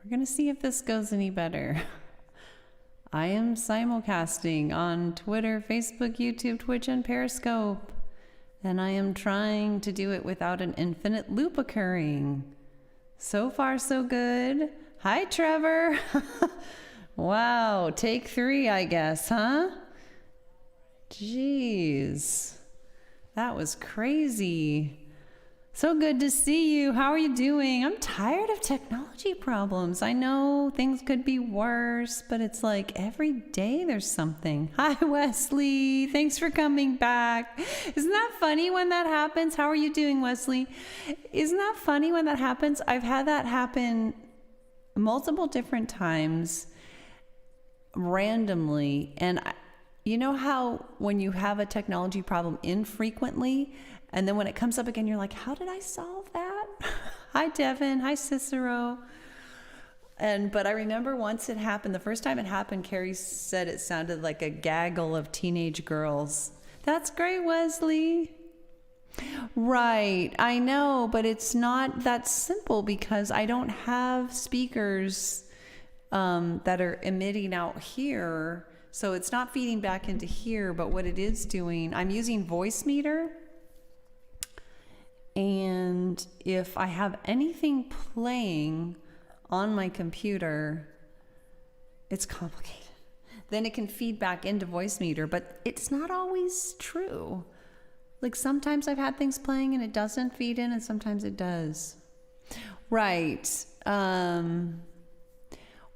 We're going to see if this goes any better. I am simulcasting on Twitter, Facebook, YouTube, Twitch, and Periscope. And I am trying to do it without an infinite loop occurring. So far, so good. Hi, Trevor. Wow, take 3, I guess, huh? Jeez. That was crazy. So good to see you. How are you doing? I'm tired of technology problems. I know things could be worse, but it's like every day there's something. Hi, Wesley. Thanks for coming back. Isn't that funny when that happens? How are you doing, Wesley? Isn't that funny when that happens? I've had that happen multiple different times randomly. And you know how when you have a technology problem infrequently, and then when it comes up again, you're like, how did I solve that? Hi, Devin. Hi, Cicero. But I remember once it happened, the first time it happened, Carrie said it sounded like a gaggle of teenage girls. That's great, Wesley. Right. I know, but it's not that simple because I don't have speakers that are emitting out here. So it's not feeding back into here, but what it is doing, I'm using Voicemeeter. And if I have anything playing on my computer, it's complicated. Then it can feed back into Voicemeeter, but it's not always true. Like sometimes I've had things playing and it doesn't feed in, and sometimes it does. Right.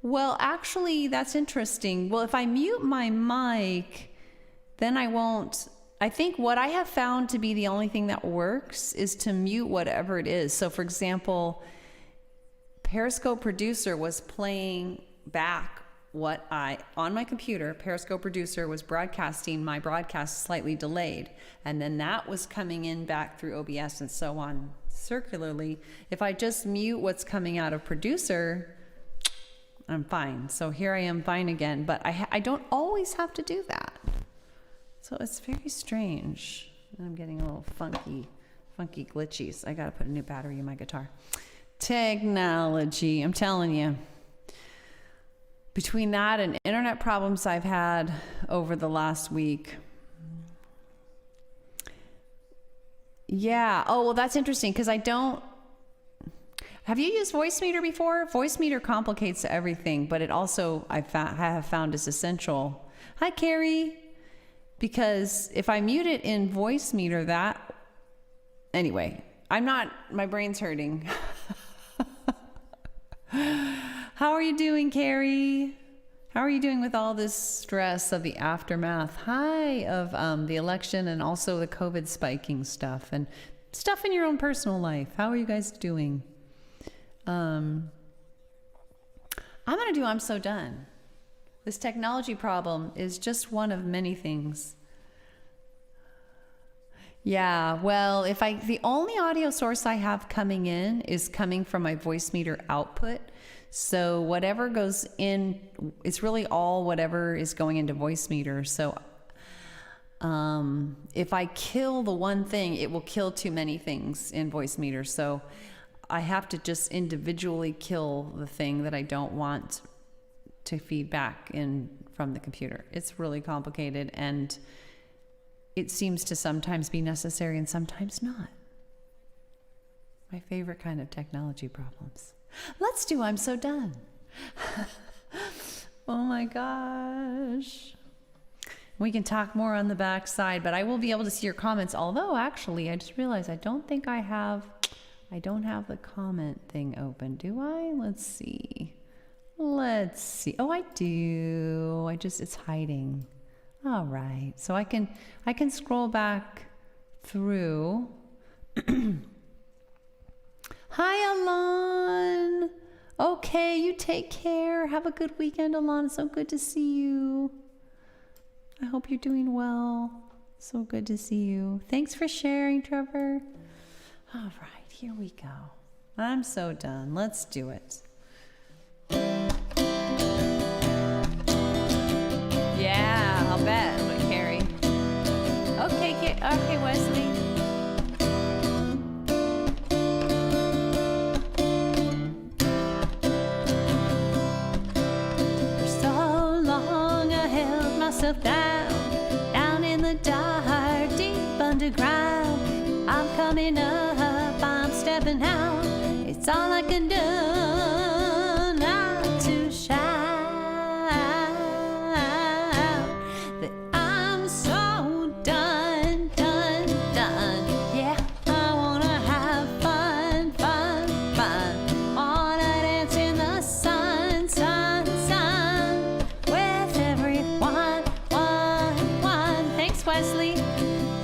Well, actually, that's interesting. Well, if I mute my mic, then I won't. I think what I have found to be the only thing that works is to mute whatever it is. So for example, Periscope Producer was playing back on my computer, Periscope Producer was broadcasting my broadcast slightly delayed. And then that was coming in back through OBS and so on circularly. If I just mute what's coming out of Producer, I'm fine. So here I am fine again, but I don't always have to do that. So it's very strange. I'm getting a little funky glitchies. I got to put a new battery in my guitar. Technology, I'm telling you. Between that and internet problems I've had over the last week. Yeah. Oh, well, that's interesting because I don't. Have you used Voicemeeter before? Voicemeeter complicates everything, but it also I have found is essential. Hi, Carrie. Because if I mute it in Voicemeeter, anyway, my brain's hurting. How are you doing, Carrie? How are you doing with all this stress of the aftermath? Of the election and also the COVID spiking stuff and stuff in your own personal life. How are you guys doing? I'm so done. This technology problem is just one of many things. Yeah, well, the only audio source I have coming in is coming from my Voicemeeter output. So whatever goes in, it's really all whatever is going into Voicemeeter. So if I kill the one thing, it will kill too many things in Voicemeeter. So I have to just individually kill the thing that I don't want to feed back in from the computer. It's really complicated, and it seems to sometimes be necessary and sometimes not. My favorite kind of technology problems. Let's do I'm So Done. Oh my gosh. We can talk more on the back side, but I will be able to see your comments. Although actually, I just realized I don't have the comment thing open, do I? Let's see. Oh, I do. It's hiding. All right. So I can scroll back through. Hi, Alon. Okay, you take care. Have a good weekend, Alon. So good to see you. I hope you're doing well. So good to see you. Thanks for sharing, Trevor. All right, here we go. I'm so done. Let's do it. Yeah, I'll bet. I'm gonna carry. Okay, Wesley. myself down in the dark, deep underground. I'm coming up, I'm stepping out. It's all I can do not to shout that I'm so done. Yeah, I wanna have fun. Wanna dance in the sun with everyone. Thanks, Wesley.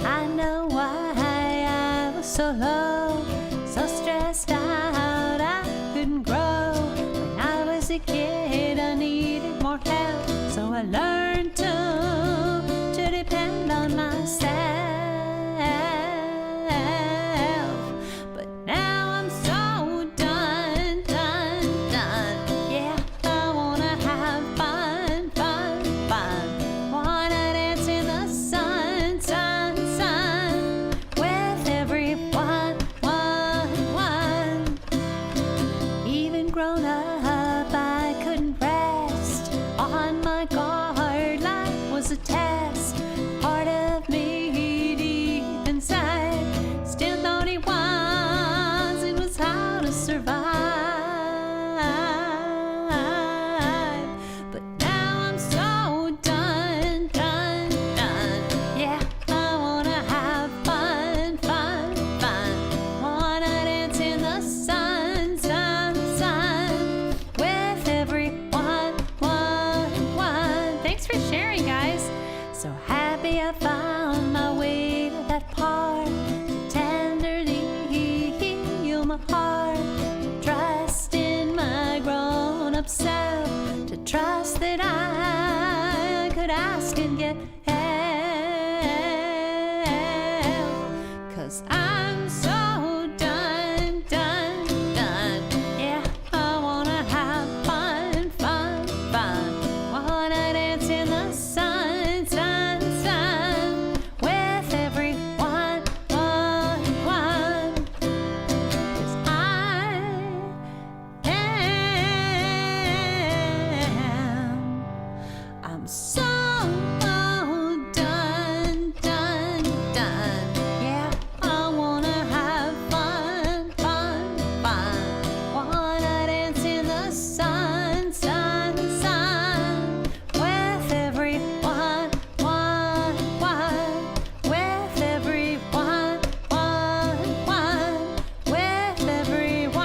I know why I was so low, so stressed out, I couldn't grow. When I was a kid, I needed more help, so I learned to depend on myself. But now I'm so done. Yeah, I wanna have fun. Wanna dance in the sun with everyone. Even grown up, I couldn't rest on my guard. Life was a test. Part of me deep inside still thought it was how to survive. But now I'm so done. Yeah, I wanna have fun. Wanna dance in the sun with everyone. Thanks for sharing, guys. So happy I found my way to that part to tenderly heal my heart, to trust in my grown-up self, to trust that I could ask and get help. 'Cause I'm so done. Yeah, I wanna have fun. Wanna dance in the sun with everyone. 'Cause I'm so done. Yeah, I wanna have fun. Wanna dance in the sun with everyone. With everyone. With everyone.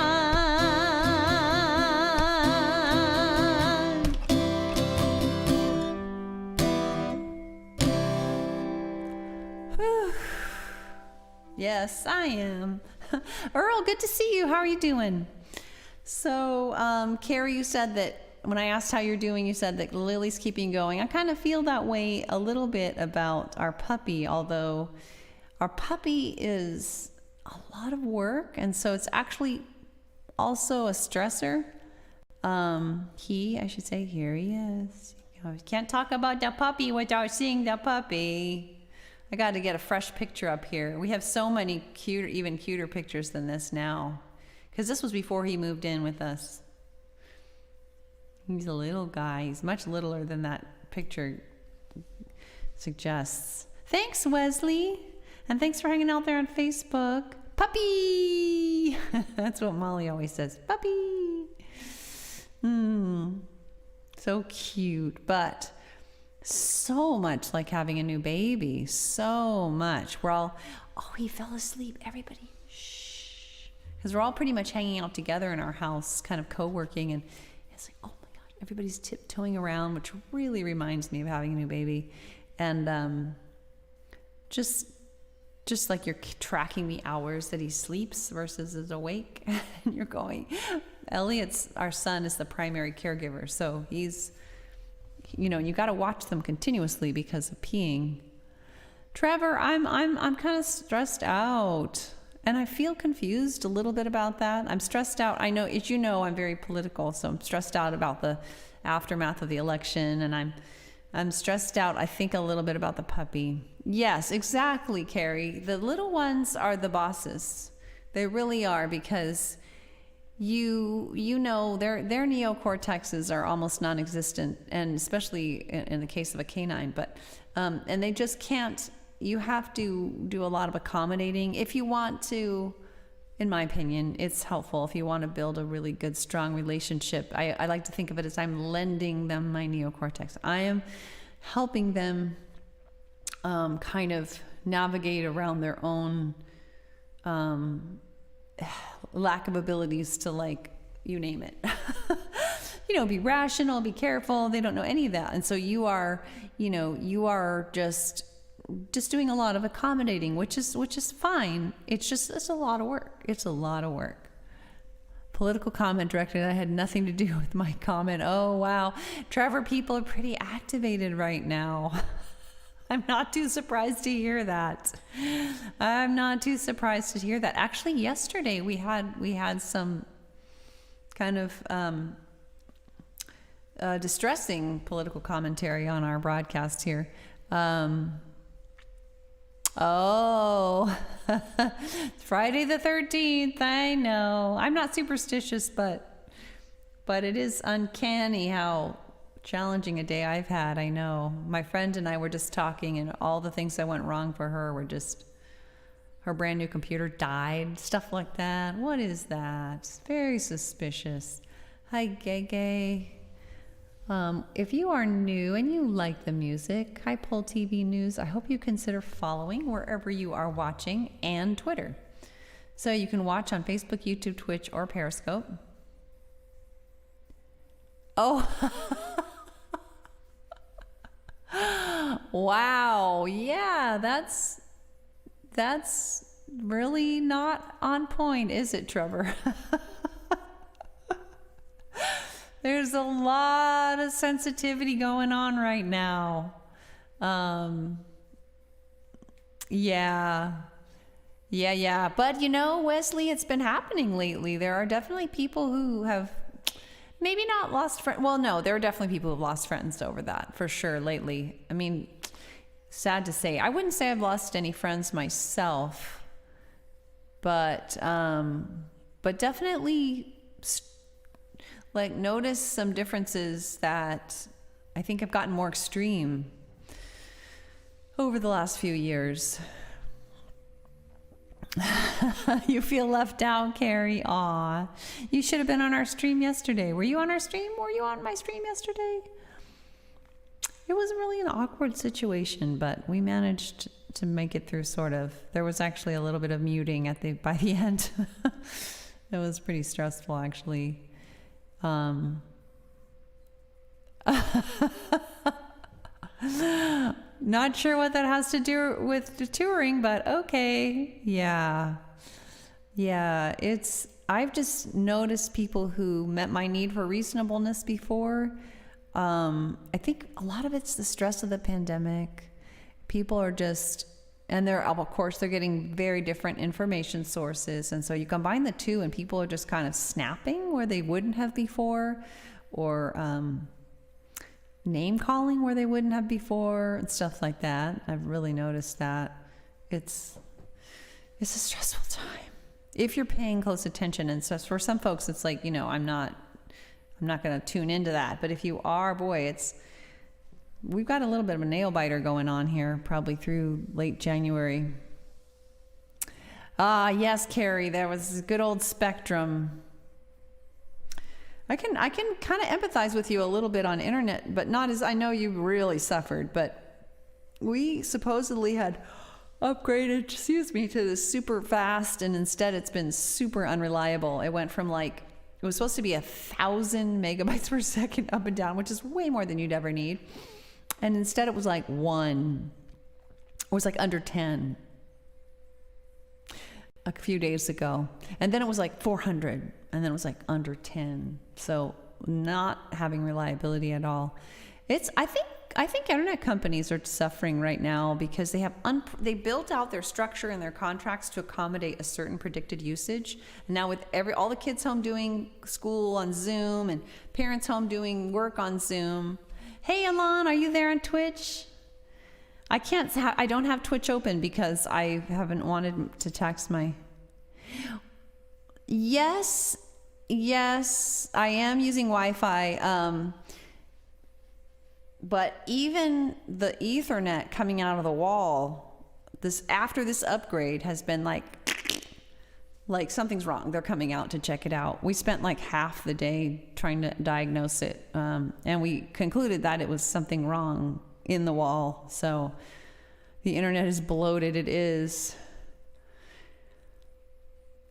Yes, I am. Earl, good to see you. How are you doing? So, Carrie, you said that when I asked how you're doing, you said that Lily's keeping going. I kind of feel that way a little bit about our puppy, although our puppy is a lot of work, and so it's actually also a stressor. I should say, here he is. You can't talk about the puppy without seeing the puppy. I got to get a fresh picture up here. We have so many cuter, even cuter pictures than this now, because this was before he moved in with us. He's a little guy. He's much littler than that picture suggests. Thanks, Wesley. And thanks for hanging out there on Facebook. Puppy! That's what Molly always says. Puppy! So cute, but so much like having a new baby. So much. We're all, oh, he fell asleep. Everybody, shh. Because we're all pretty much hanging out together in our house, kind of co-working. And it's like, oh my God, everybody's tiptoeing around, which really reminds me of having a new baby. And just like you're tracking the hours that he sleeps versus is awake. And you're going, Elliot's, our son, is the primary caregiver. So he's, you got to watch them continuously because of peeing. Trevor, I'm kind of stressed out, and I feel confused a little bit about that. I'm stressed out. I know, as you know, I'm very political, so I'm stressed out about the aftermath of the election, and I'm stressed out, I think, a little bit about the puppy. Yes, exactly, Carrie. The little ones are the bosses. They really are, because you know their neocortexes are almost non-existent, and especially in the case of a canine. But and they just can't. You have to do a lot of accommodating if you want to. In my opinion, it's helpful if you want to build a really good, strong relationship. I like to think of it as I'm lending them my neocortex. I am helping them kind of navigate around their own lack of abilities to, like, you name it. Be rational, be careful. They don't know any of that. And so you are just doing a lot of accommodating, which is fine. It's a lot of work. It's a lot of work. Political comment directed. I had nothing to do with my comment. Oh, wow. Trevor, people are pretty activated right now. I'm not too surprised to hear that. Actually, yesterday we had some kind of distressing political commentary on our broadcast here. Friday the 13th. I know. I'm not superstitious, but it is uncanny how challenging a day I've had. I know. My friend and I were just talking, and all the things that went wrong for her were just her brand new computer died, stuff like that. What is that? It's very suspicious. Hi, Gege. If you are new and you like the music, Hi Pole TV News, I hope you consider following wherever you are watching, and Twitter. So you can watch on Facebook, YouTube, Twitch, or Periscope. Oh, wow. Yeah, that's really not on point, is it, Trevor? There's a lot of sensitivity going on right now. Yeah. But Wesley, it's been happening lately. There are definitely people who have maybe not lost friends. Well, no, there are definitely people who've lost friends over that, for sure, lately. I mean, sad to say. I wouldn't say I've lost any friends myself, but definitely notice some differences that I think have gotten more extreme over the last few years. You feel left out, Carrie. Aw, you should have been on our stream yesterday. Were you on our stream? Were you on my stream yesterday? It was really an awkward situation, but we managed to make it through, sort of. There was actually a little bit of muting by the end. It was pretty stressful, actually. Not sure what that has to do with the touring, but okay. Yeah. I've just noticed people who met my need for reasonableness before. I think a lot of it's the stress of the pandemic. People are just, and of course, they're getting very different information sources. And so you combine the two and people are just kind of snapping where they wouldn't have before, or name calling where they wouldn't have before, and stuff like that. I've really noticed that. It's a stressful time if you're paying close attention. And so for some folks, it's like, I'm not going to tune into that. But if you are, boy, we've got a little bit of a nail biter going on here, probably through late January. Yes, Carrie, there was good old Spectrum. I can kind of empathize with you a little bit on internet, but not as, I know you really suffered, but we supposedly had upgraded, to the super fast, and instead it's been super unreliable. It went from it was supposed to be 1,000 megabytes per second up and down, which is way more than you'd ever need. And instead it was like 1. It was like under 10 a few days ago. And then it was like 400. And then it was like under 10. So not having reliability at all. I think internet companies are suffering right now because they have they built out their structure and their contracts to accommodate a certain predicted usage. And now with all the kids home doing school on Zoom and parents home doing work on Zoom. Hey, Alon, are you there on Twitch? I don't have Twitch open because I haven't wanted to text my... Yes, Yes, I am using Wi-Fi. But even the Ethernet coming out of the wall, after this upgrade has been like something's wrong. They're coming out to check it out. We spent like half the day trying to diagnose it, and we concluded that it was something wrong in the wall. So the internet is bloated. It is.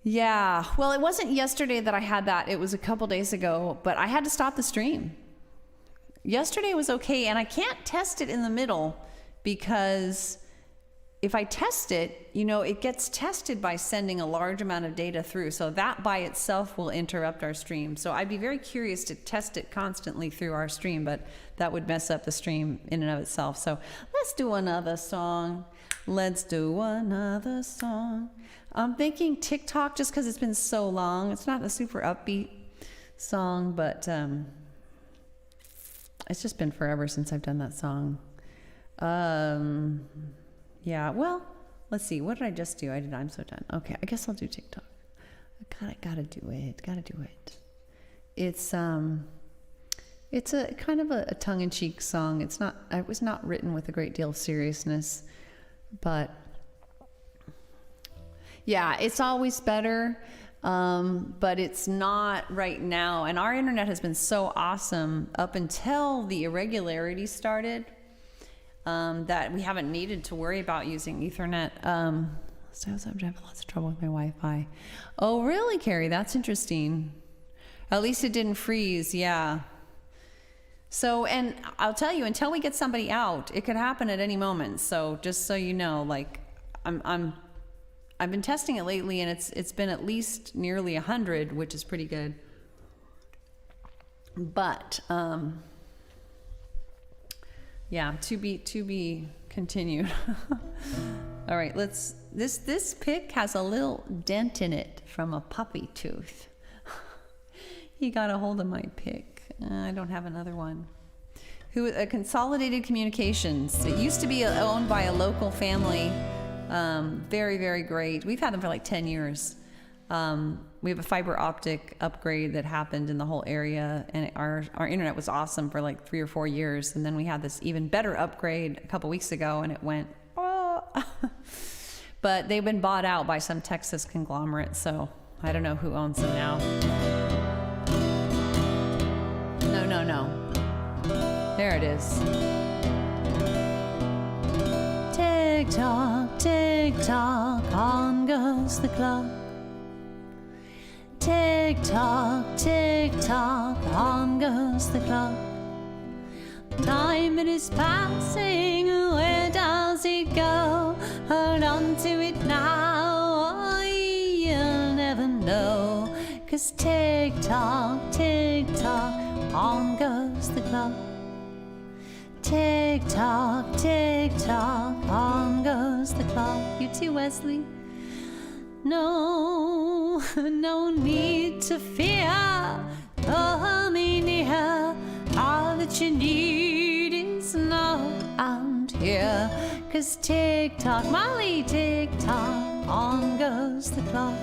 Yeah. Well, it wasn't yesterday that I had that. It was a couple days ago, but I had to stop the stream. Yesterday was okay, and I can't test it in the middle because if I test it, it gets tested by sending a large amount of data through. So that by itself will interrupt our stream. So I'd be very curious to test it constantly through our stream, but that would mess up the stream in and of itself. So let's do another song. Let's do another song. I'm thinking TikTok just because it's been so long. It's not a super upbeat song, but it's just been forever since I've done that song. Yeah, well, let's see. What did I just do? I'm so done. Okay, I guess I'll do TikTok. I gotta do it. It's a kind of a tongue-in-cheek song. It was not written with a great deal of seriousness, but yeah, it's always better. But it's not right now. And our internet has been so awesome up until the irregularities started, that we haven't needed to worry about using Ethernet. So I was having lots of trouble with my Wi-Fi. Oh, really, Carrie? That's interesting. At least it didn't freeze. Yeah. So, and I'll tell you, until we get somebody out, it could happen at any moment. So just so you know, I've been testing it lately, and it's been at least nearly 100, which is pretty good. But yeah, to be continued. All right, this pic has a little dent in it from a puppy tooth. He got a hold of my pic. I don't have another one. Consolidated Communications. It used to be owned by a local family. Very, very great. We've had them for like 10 years. We have a fiber optic upgrade that happened in the whole area, and our internet was awesome for like 3 or 4 years. And then we had this even better upgrade a couple weeks ago, and it went, oh. But they've been bought out by some Texas conglomerate, so I don't know who owns them now. No. There it is. Tick tock, on goes the clock. Tick tock, on goes the clock. Time it is passing, where does it go? Hold on to it now, you'll never know. 'Cause tick tock, on goes the clock. Tick tock, on goes the clock. You too, Wesley. No need to fear. Hold me near. All that you need is know I'm here. 'Cause tick tock, Molly, tick tock, on goes the clock.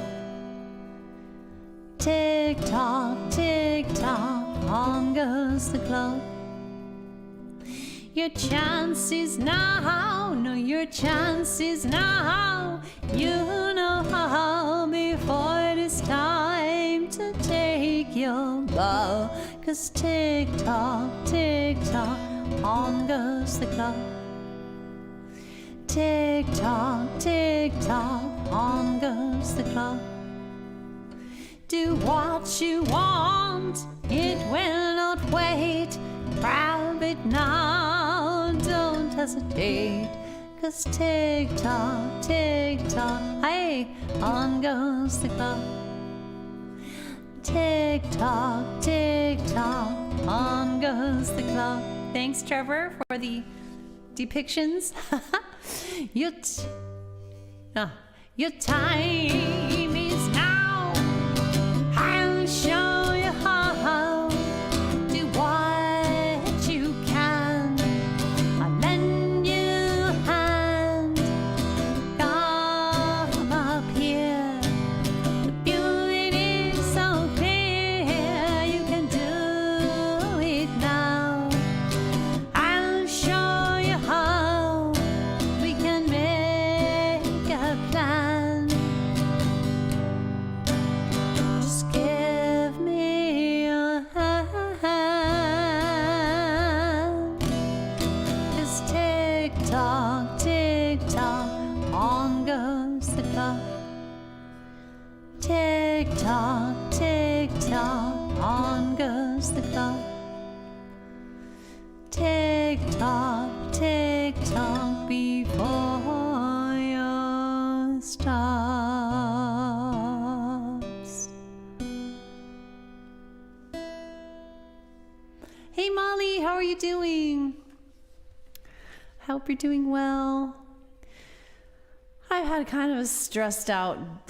Tick tock, on goes the clock. Your chance is now, no, your chance is now. You know how before it is time to take your bow. 'Cause tick tock, on goes the clock. Tick tock, on goes the clock. Do what you want, it will not wait. Grab it now, don't hesitate. 'Cause tick tock, hey, on goes the clock. Tick tock, on goes the clock. Thanks, Trevor, for the depictions. Your time is now. I'll show you how. Do what you can. I'll lend you a hand. Come up here. The beauty is so clear. does the clock. Tick tock before yours stops. Hey Molly, how are you doing? Hope you're doing well. I've had kind of a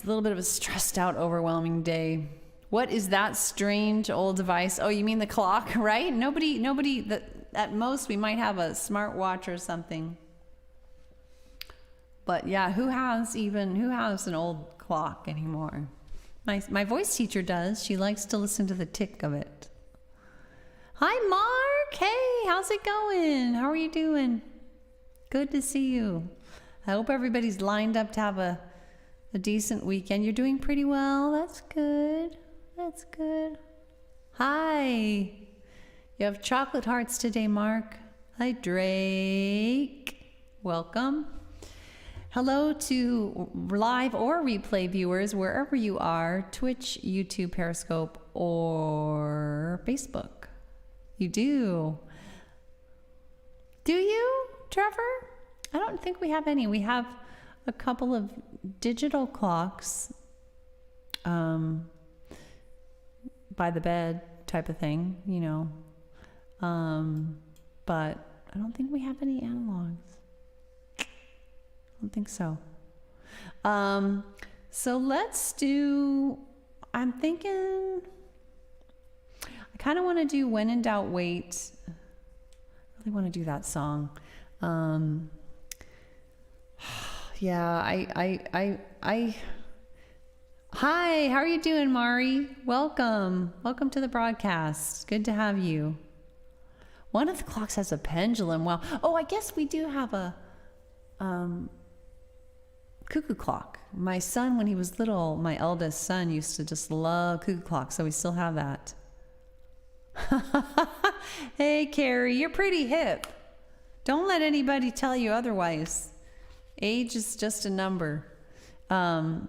little bit of a stressed out, overwhelming day. What is that strange old device? Oh, you mean the clock, right? Nobody, at most we might have a smartwatch or something. But yeah, who has an old clock anymore? My voice teacher does. She likes to listen to the tick of it. Hi, Mark. Hey, how's it going? How are you doing? Good to see you. I hope everybody's lined up to have a decent weekend. You're doing pretty well. That's good. That's good. Hi. You have chocolate hearts today, Mark. Hi, Drake. Welcome. Hello to live or replay viewers, wherever you are, Twitch, YouTube, Periscope, or Facebook. You do. Do you, Trevor? I don't think we have any. We have a couple of digital clocks by the bed type of thing, you know. But I don't think we have any analogs. I don't think so. So let's do, I'm thinking, I kind of want to do When in Doubt, Wait. I really want to do that song. Yeah, hi, how are you doing, Mari? Welcome to the broadcast. Good to have you. One of the clocks has a pendulum. Well, oh, I guess we do have a cuckoo clock. My son, when he was little, my eldest son used to just love cuckoo clocks, so we still have that. Hey, Carrie, you're pretty hip. Don't let anybody tell you otherwise. Age is just a number. I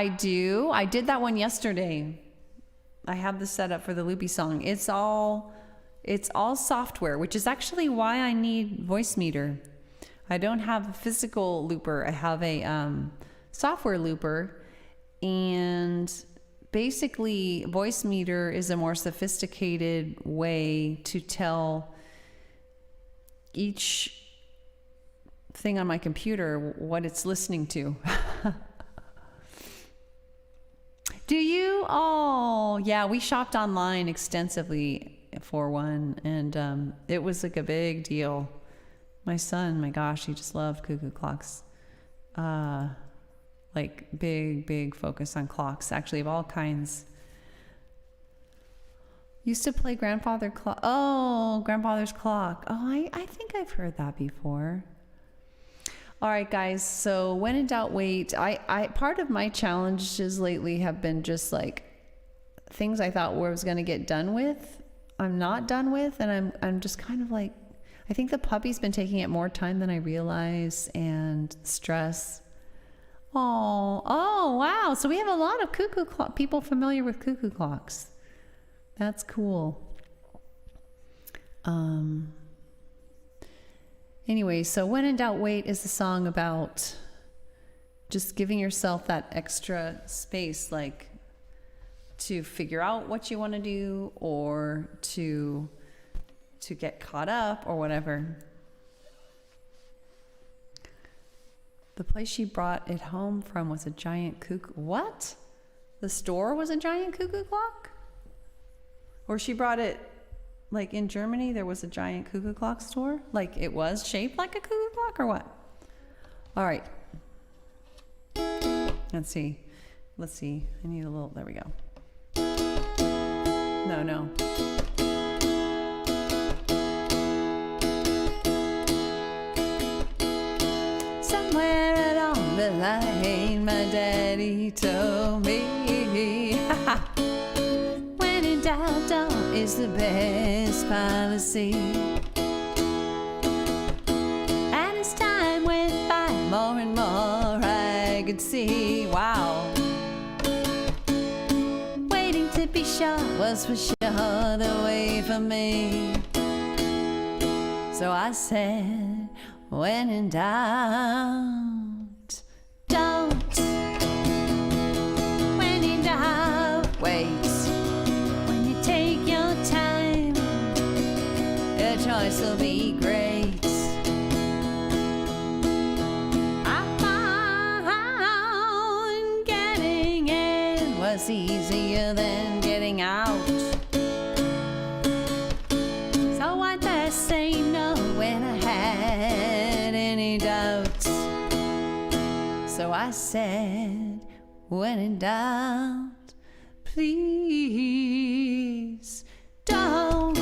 did that one yesterday. I have the setup for the loopy song. It's all software, which is actually why I need Voicemeeter. I don't have a physical looper. I have a software looper, and basically Voicemeeter is a more sophisticated way to tell each thing on my computer what it's listening to. Do you? Oh, yeah, we shopped online extensively for one, and it was like a big deal. My son, my gosh, he just loved cuckoo clocks. Like big focus on clocks, actually, of all kinds. Used to play Grandfather's Clock. Oh, Grandfather's Clock. Oh, I think I've heard that before. All right, guys. So when in doubt, wait. I part of my challenges lately have been just like things I thought I was going to get done with, I'm not done with, and I'm just kind of like, I think the puppy's been taking it more time than I realize, and stress. Oh, wow. So we have a lot of cuckoo clock people familiar with cuckoo clocks. That's cool. Anyway, so When in Doubt, Wait is a song about just giving yourself that extra space, like to figure out what you want to do, or to get caught up or whatever. The place she brought it home from was a giant cuckoo. What? The store was a giant cuckoo clock? Or she brought it, like in Germany, there was a giant cuckoo clock store? Like it was shaped like a cuckoo clock or what? All right. Let's see. I need a little, there we go. No. Somewhere along the line, my daddy told me, when in doubt, doubt is the best policy. And as time went by, more and more I could see, wow, waiting to be sure was for sure the way for me. So I said, when in doubt, don't. When in doubt, wait. When you take your time, your choice will be great. I found getting in was easier than getting out. So I'd best say no when I had any doubts. So I said, when in doubt, please don't.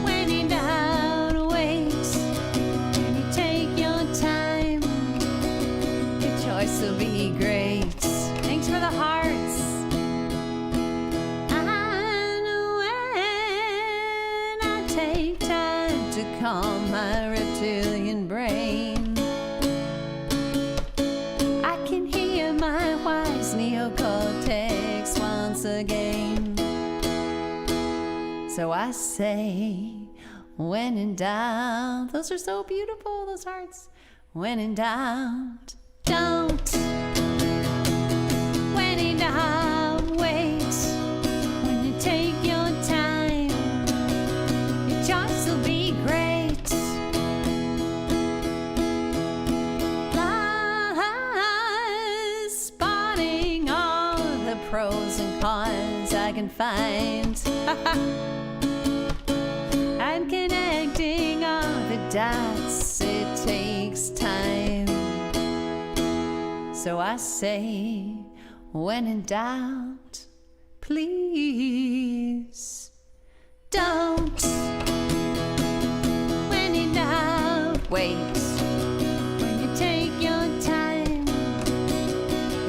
When in doubt, wait. When you take your time, your choice will be great. Thanks for the hearts. And when I take time to calm my reptilian brain, I can hear my wise neocortex once again. So I say, when in doubt, those are so beautiful, those hearts. When in doubt, don't. When in doubt, wait. When you take your time, your choice will be great. Spotting all the pros and cons I can find. And connecting all the dots, it takes time. So I say, when in doubt, please don't. When in doubt, wait. When you take your time,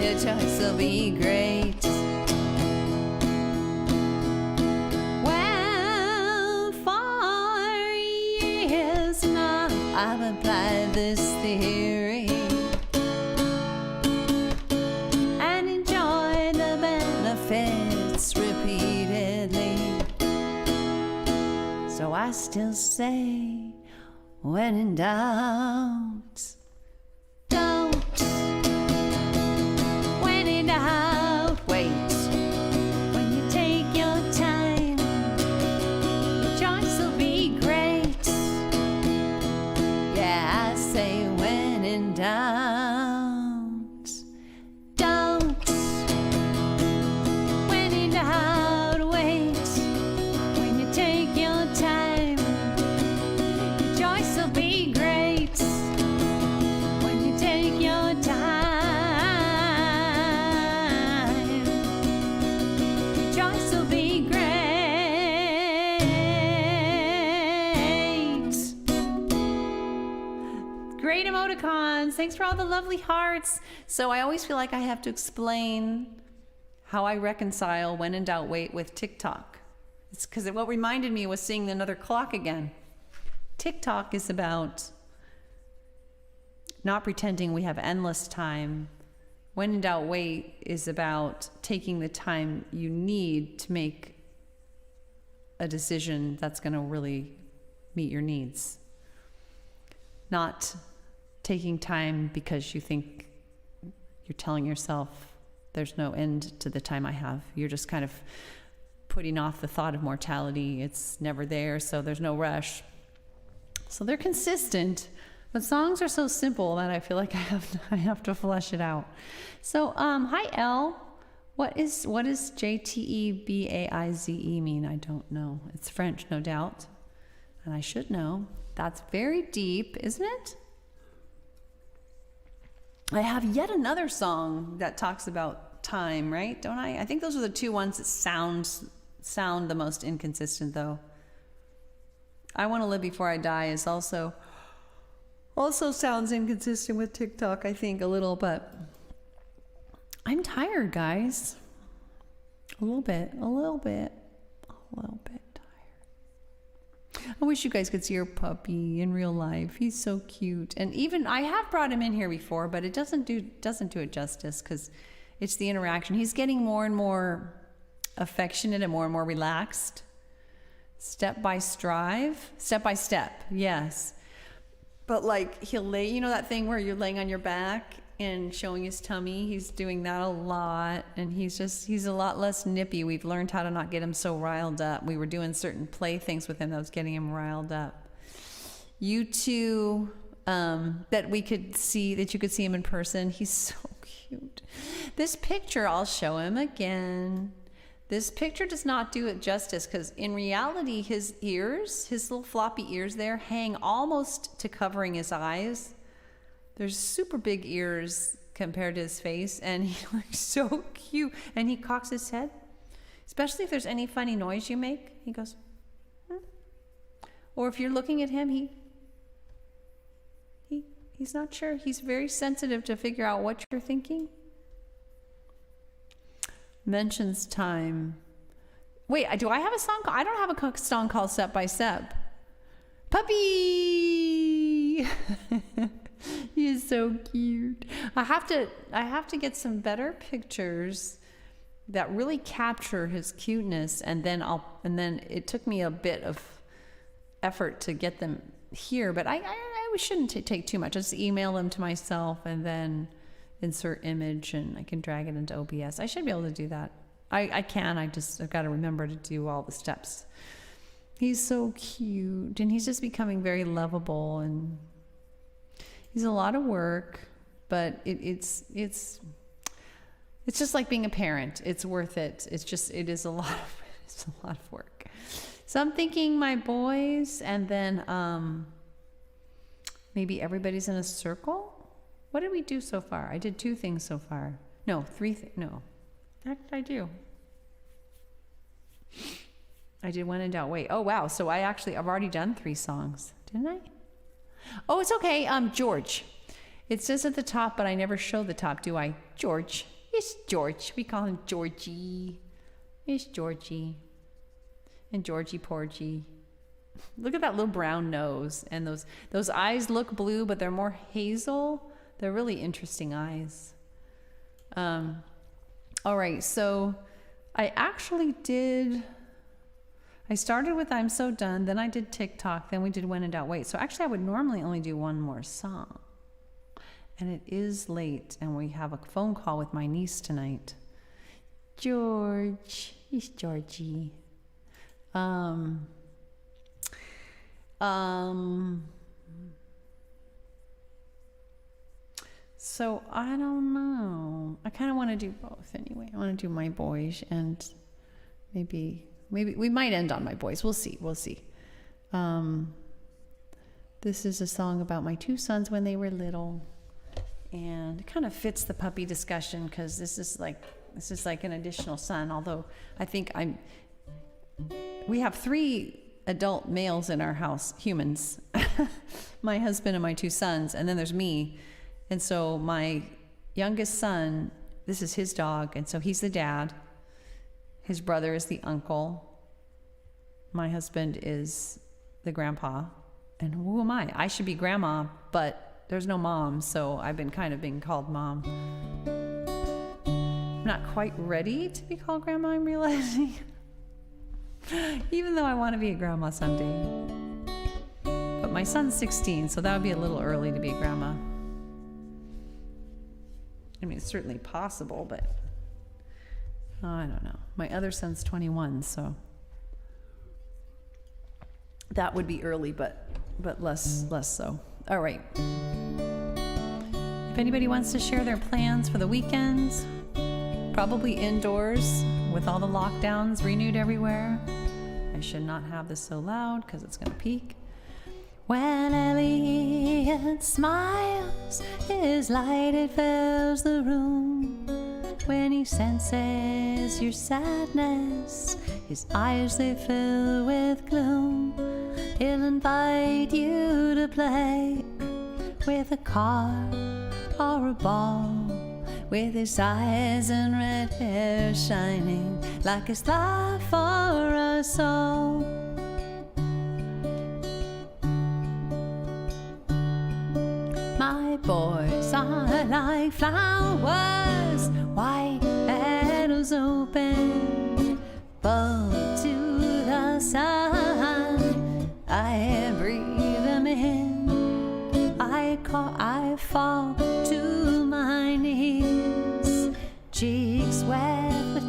your choice will be great. Well, for years now, I've applied this theory and enjoyed the benefits repeatedly. So I still say, when in doubt, don't. When in doubt, wait. When you take your time, your choice will be great. Yeah, I say, when in doubt, don't. When in doubt, wait. When you take your time, your choice will be great. When you take your time, your choice will be great. Great emoticons. Thanks for all the lovely hearts. So I always feel like I have to explain how I reconcile when in doubt, wait with TikTok. It's because what reminded me was seeing another clock again. TikTok is about not pretending we have endless time. When in doubt, wait is about taking the time you need to make a decision that's going to really meet your needs. Not taking time because you think you're telling yourself there's no end to the time I have. You're just kind of putting off the thought of mortality. It's never there, so there's no rush. So they're consistent, but songs are so simple that I feel like I have to flesh it out. So, hi Elle. What is JTEBAIZE mean? I don't know. It's French, no doubt, and I should know. That's very deep, isn't it? I have yet another song that talks about time, right? Don't I? I think those are the two ones that sound the most inconsistent, though. I Want to Live Before I Die is also sounds inconsistent with TikTok, I think, a little, but I'm tired, guys. A little bit tired. I wish you guys could see our puppy in real life. He's so cute. And even I have brought him in here before, but it doesn't do it justice because it's the interaction. He's getting more and more affectionate and more relaxed. Step by step, yes. But like he'll lay, you know that thing where you're laying on your back and showing his tummy? He's doing that a lot, and he's a lot less nippy. We've learned how to not get him so riled up. We were doing certain play things with him that was getting him riled up. You two, that you could see him in person. He's so cute. This picture, I'll show him again. This picture does not do it justice, because in reality, his little floppy ears there, hang almost to covering his eyes. There's super big ears compared to his face, and he looks so cute. And he cocks his head, especially if there's any funny noise you make. He goes, hmm. Or if you're looking at him, he's not sure. He's very sensitive to figure out what you're thinking. Mentions time. Wait, do I have a song? I don't have a song called Step by Step. Puppy! He is so cute. I have to get some better pictures that really capture his cuteness, and then it took me a bit of effort to get them here, but I shouldn't take too much. I'll just email them to myself and then insert image, and I can drag it into OBS. I should be able to do that. I've got to remember to do all the steps. He's so cute, and he's just becoming very lovable, and he's a lot of work, but it's just like being a parent. It's worth it. It is a lot of work. So I'm thinking my boys, and then maybe everybody's in a circle. What did we do so far? I did 2 things so far. No, 3 no. What did I do? I did When in Doubt, Wait. Oh, wow. So I've already done 3 songs. Didn't I? Oh, it's okay. George. It says at the top, but I never show the top, do I? George. It's George. We call him Georgie. It's Georgie. And Georgie Porgy. Look at that little brown nose. And those eyes look blue, but they're more hazel. They're really interesting eyes. All right, so I started with I'm So Done, then I did TikTok, then we did When in Doubt, Wait. So actually I would normally only do 1 more song. And it is late, and we have a phone call with my niece tonight. George, he's Georgie. So I don't know. I kind of want to do both anyway. I want to do my boys, and maybe we might end on my boys. We'll see. This is a song about my 2 sons when they were little, and it kind of fits the puppy discussion, because this is like an additional son. Although I think we have 3 adult males in our house, humans, my husband and my 2 sons, and then there's me. And so my youngest son, this is his dog, and so he's the dad. His brother is the uncle. My husband is the grandpa. And who am I? I should be grandma, but there's no mom, so I've been kind of being called mom. I'm not quite ready to be called grandma, I'm realizing. Even though I want to be a grandma someday. But my son's 16, so that would be a little early to be a grandma. I mean, it's certainly possible, but I don't know. My other son's 21, so that would be early, but less so. All right. If anybody wants to share their plans for the weekends, probably indoors with all the lockdowns renewed everywhere. I should not have this so loud because it's going to peak. When Elliot smiles, his light it fills the room. When he senses your sadness, his eyes they fill with gloom. He'll invite you to play with a car or a ball, with his eyes and red hair shining like his love for us all. My boys are like flowers, white petals open,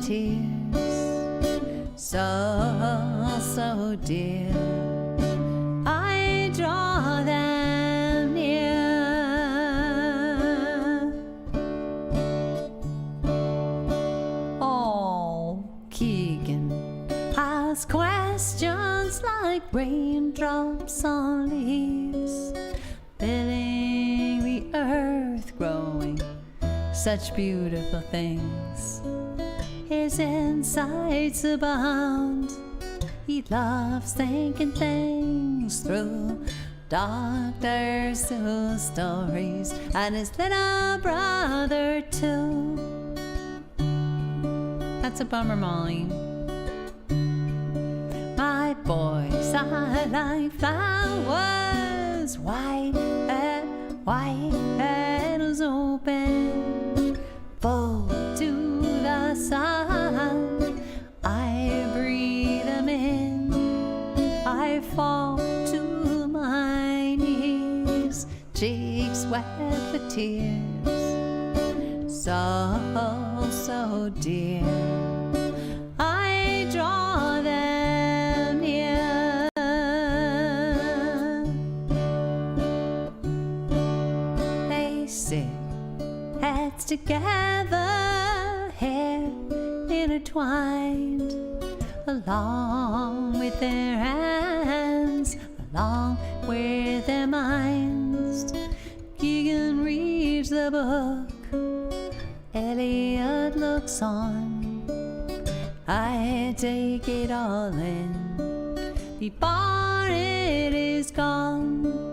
tears, so dear. I draw them near. Oh, Keegan has questions like raindrops on leaves, filling the earth, growing such beautiful things. His insights abound. He loves thinking things through. Doctors who stories, and his little brother too. That's a bummer, Molly. My boys, I like flowers, white petals open, full to the sun. I breathe them in, I fall to my knees, cheeks wet with tears, so dear. I draw them near. They sit heads together, hair intertwined, along with their hands, along with their minds. Keegan reads the book, Elliot looks on. I take it all in before it is gone.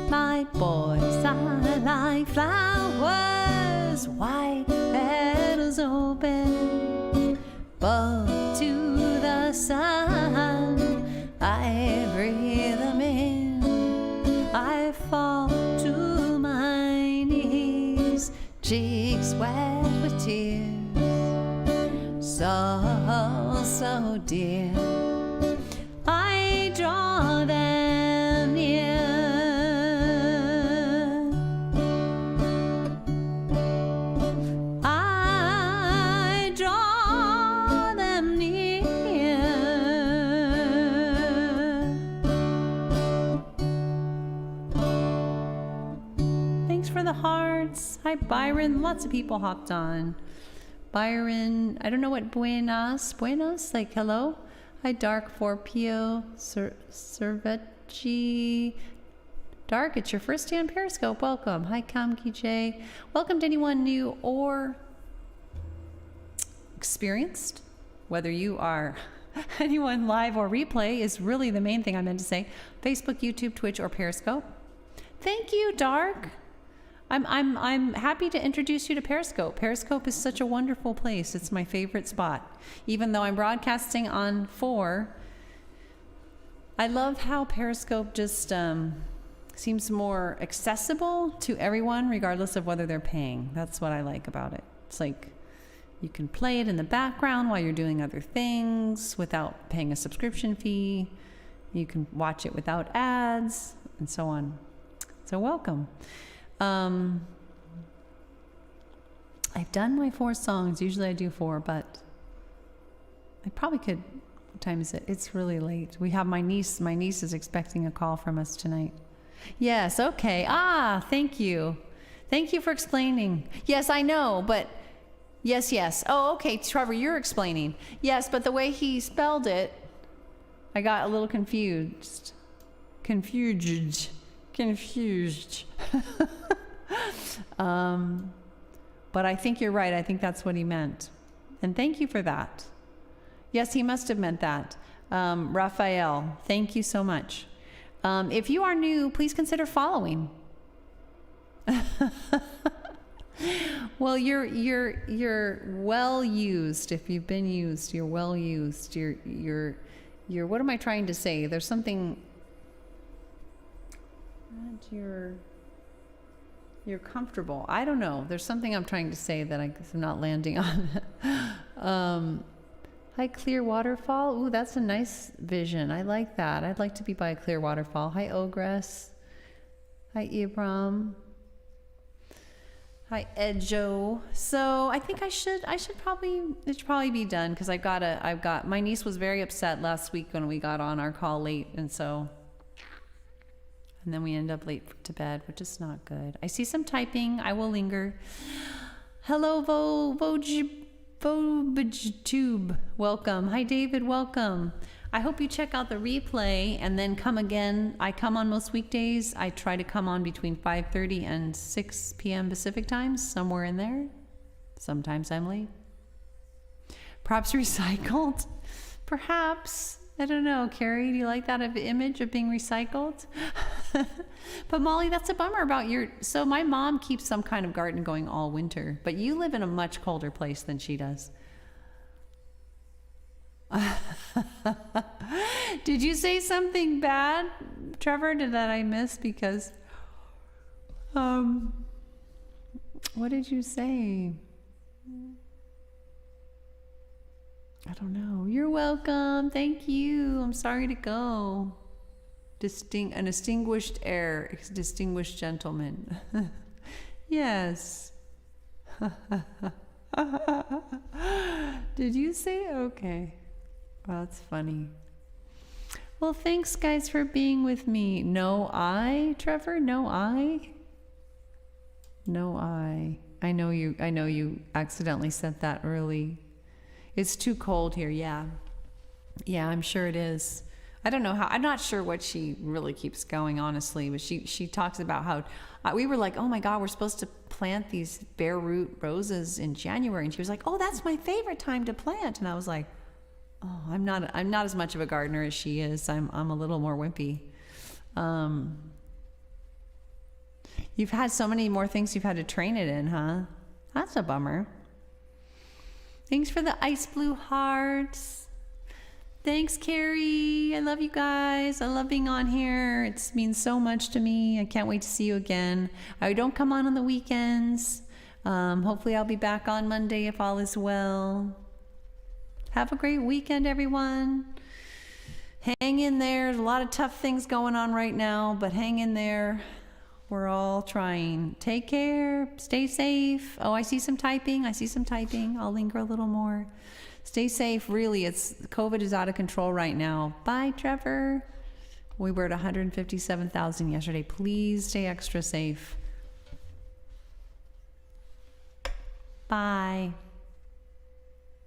My boys are like flowers, white petals open, both to the sun. I breathe them in, I fall to my knees, cheeks wet with tears, so dear. I draw them near. I draw them near. Thanks for the hearts. Hi, Byron. Lots of people hopped on. Byron, I don't know what buenas, like hello. Hi, Dark 4PO, Serveci. Dark, it's your first day on Periscope. Welcome. Hi, Kamki J. Welcome to anyone new or experienced. Whether you are anyone live or replay is really the main thing I meant to say. Facebook, YouTube, Twitch, or Periscope. Thank you, Dark. I'm happy to introduce you to Periscope. Periscope is such a wonderful place. It's my favorite spot. Even though I'm broadcasting on 4, I love how Periscope just seems more accessible to everyone, regardless of whether they're paying. That's what I like about it. It's like you can play it in the background while you're doing other things without paying a subscription fee. You can watch it without ads and so on. So welcome. I've done my 4 songs. Usually I do 4, but I probably could. What time is it? It's really late. We have my niece. My niece is expecting a call from us tonight. Yes. Okay. Thank you. Thank you for explaining. Yes, I know, but yes. Oh, okay. Trevor, you're explaining. Yes, but the way he spelled it, I got a little confused. Confused. But I think you're right. I think that's what he meant. And thank you for that. Yes, he must have meant that. Raphael, thank you so much. If you are new, please consider following. Well, you're well used. If you've been used, you're well used. You're what am I trying to say? There's something. You're comfortable. I don't know. There's something I'm trying to say that I'm not landing on. Hi, Clear Waterfall. Ooh, that's a nice vision. I like that. I'd like to be by a clear waterfall. Hi, Ogress. Hi, Ibram. Hi, Edjo. So I think it should probably be done because my niece was very upset last week when we got on our call late, and then we end up late to bed, which is not good. I see some typing. I will linger. Hello, Vojtube. Welcome. Hi, David. Welcome. I hope you check out the replay and then come again. I come on most weekdays. I try to come on between 5:30 and 6 p.m. Pacific time, somewhere in there. Sometimes I'm late. Props recycled? Perhaps. I don't know. Carrie, do you like that image of being recycled? But Molly, that's a bummer about so my mom keeps some kind of garden going all winter, but you live in a much colder place than she does. Did you say something bad, Trevor? That I miss? Because what did you say? I don't know. You're welcome. Thank you. I'm sorry to go. An distinguished heir, distinguished gentleman. Yes. Did you say? Okay. Well, that's funny. Well, thanks guys for being with me. No I, Trevor? No I? No I. I know you accidentally sent that early. It's too cold here, yeah. Yeah, I'm sure it is. I don't know how, I'm not sure what she really keeps going, honestly, but she talks about how, we were like, oh my God, we're supposed to plant these bare root roses in January. And she was like, oh, that's my favorite time to plant. And I was like, oh, I'm not as much of a gardener as she is. I'm a little more wimpy. You've had so many more things you've had to train it in, huh? That's a bummer. Thanks for the ice blue hearts. Thanks, Carrie. I love you guys. I love being on here. It means so much to me. I can't wait to see you again. I don't come on the weekends. Hopefully I'll be back on Monday if all is well. Have a great weekend, everyone. Hang in there. There's a lot of tough things going on right now, but hang in there. We're all trying. Take care. Stay safe. Oh, I see some typing. I'll linger a little more. Stay safe. Really, COVID is out of control right now. Bye, Trevor. We were at 157,000 yesterday. Please stay extra safe. Bye.